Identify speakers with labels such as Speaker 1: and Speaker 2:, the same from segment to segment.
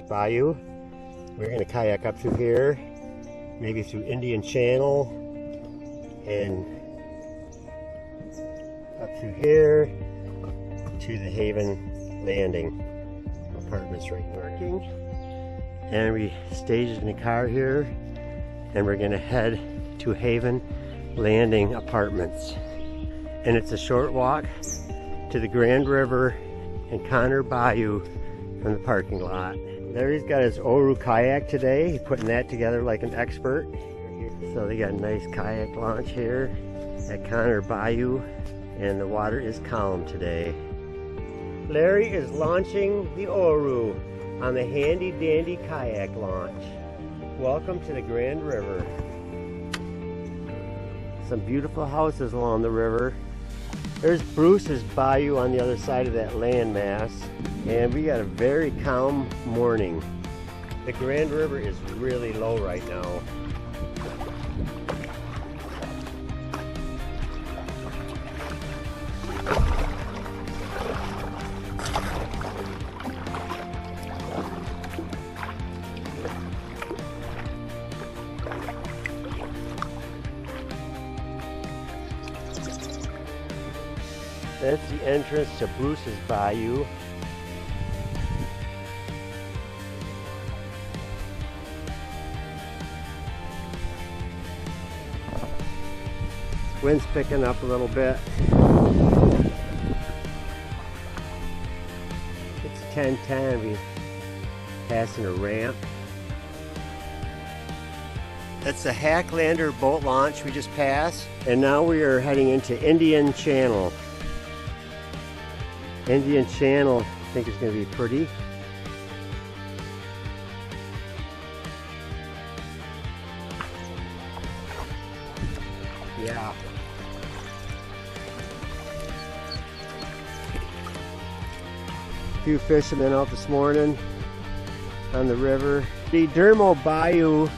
Speaker 1: Bayou. We're going to kayak up through here, maybe through Indian Channel, and up through here to the Haven Landing apartments right working. And we staged in the car here, and we're going to head to Haven Landing apartments. And it's a short walk to the Grand River and Connor Bayou from the parking lot. Larry's got his Oru kayak today. He's putting that together like an expert. So they got a nice kayak launch here at Connor Bayou, and the water is calm today. Larry is launching the Oru on the handy dandy kayak launch. Welcome to the Grand River. Some beautiful houses along the river. There's Bruce's Bayou on the other side of that landmass, and we got a very calm morning. The Grand River is really low right now. That's the entrance to Bruce's Bayou. Wind's picking up a little bit. It's 10:10. We're passing a ramp. That's the Hacklander boat launch we just passed. And now we are heading into Indian Channel. Indian Channel, I think is going to be pretty. Yeah. A few fishermen out this morning on the river. The Dermo Bayou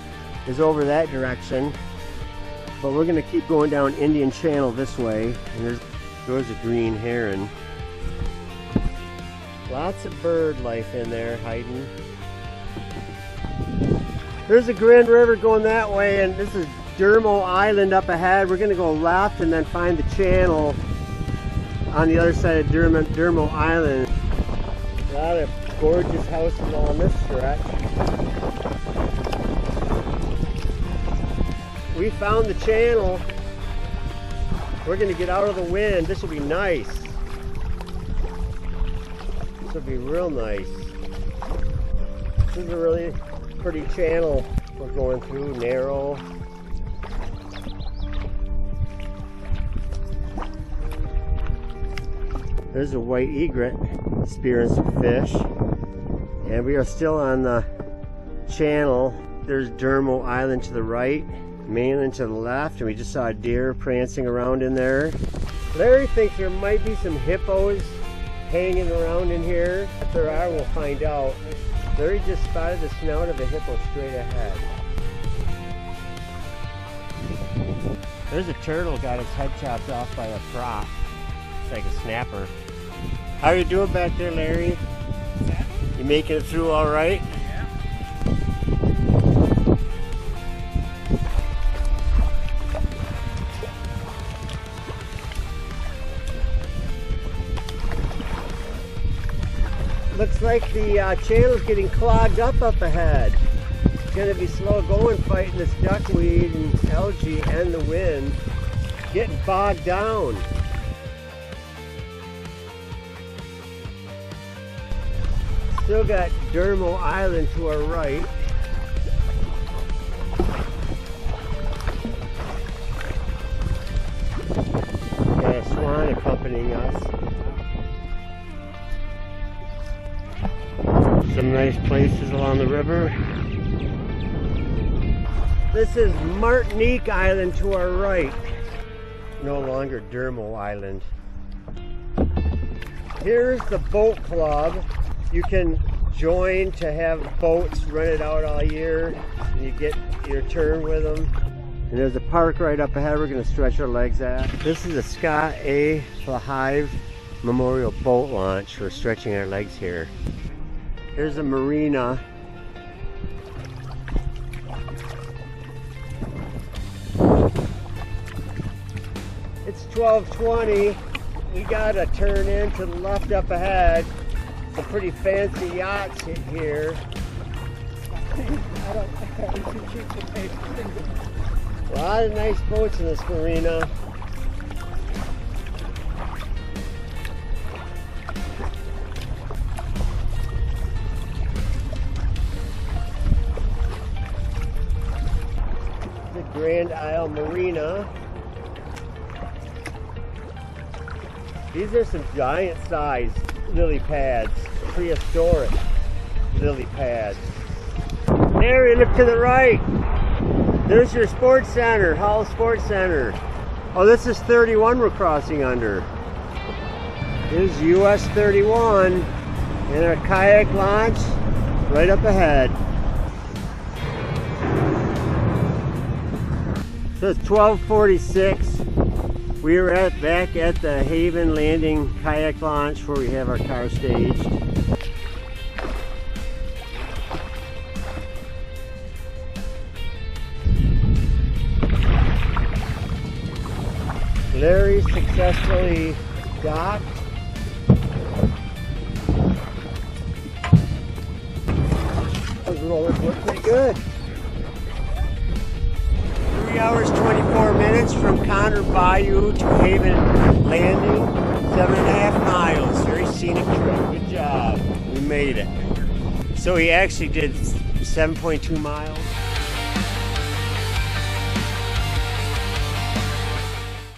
Speaker 1: is over that direction, but we're going to keep going down Indian Channel this way, and there's a green heron. Lots of bird life in there hiding. There's the Grand River going that way, and this is Dermo Island up ahead. We're going to go left and then find the channel on the other side of Dermo Island. A lot of gorgeous houses along this stretch. We found the channel. We're going to get out of the wind. This will be nice. This will be real nice. This is a really pretty channel we're going through, narrow. There's a white egret spearing some fish. And we are still on the channel. There's Dermo Island to the right, mainland to the left, and we just saw a deer prancing around in there. Larry thinks there might be some hippos hanging around in here. If there are, we'll find out. Larry just spotted the snout of a hippo straight ahead. There's a turtle got his head chopped off by a prop. It's like a snapper. How are you doing back there, Larry? You making it through all right? Looks like the channel's getting clogged up ahead. It's going to be slow going fighting this duckweed and algae and the wind. Getting bogged down. Still got Dermo Island to our right. Got a swan accompanying us. Some nice places along the river. This is Martinique Island to our right. No longer Dermo Island. Here's the boat club. You can join to have boats rented out all year, and you get your turn with them. And there's a park right up ahead we're going to stretch our legs at. This is a Scott A. Flahive Memorial Boat Launch. We're stretching our legs here. Here's a marina It's 12:20. We gotta turn in to the left up ahead. Some pretty fancy yachts here. A lot of nice boats in this marina. The Grand Isle Marina. These are some giant sized lily pads, prehistoric lily pads. There, look to the right. There's your sports center, Hall Sports Center. Oh, this is 31 we're crossing under. This is US 31 and our kayak launch right up ahead. So it's 12:46. We are back at the Haven Landing kayak launch where we have our car staged. Larry successfully docked. Those rollers look pretty good. 3 hours 24 minutes from Connor Bayou to Haven Landing. 7.5 miles. Very scenic trip. Good job. We made it. So he actually did 7.2 miles.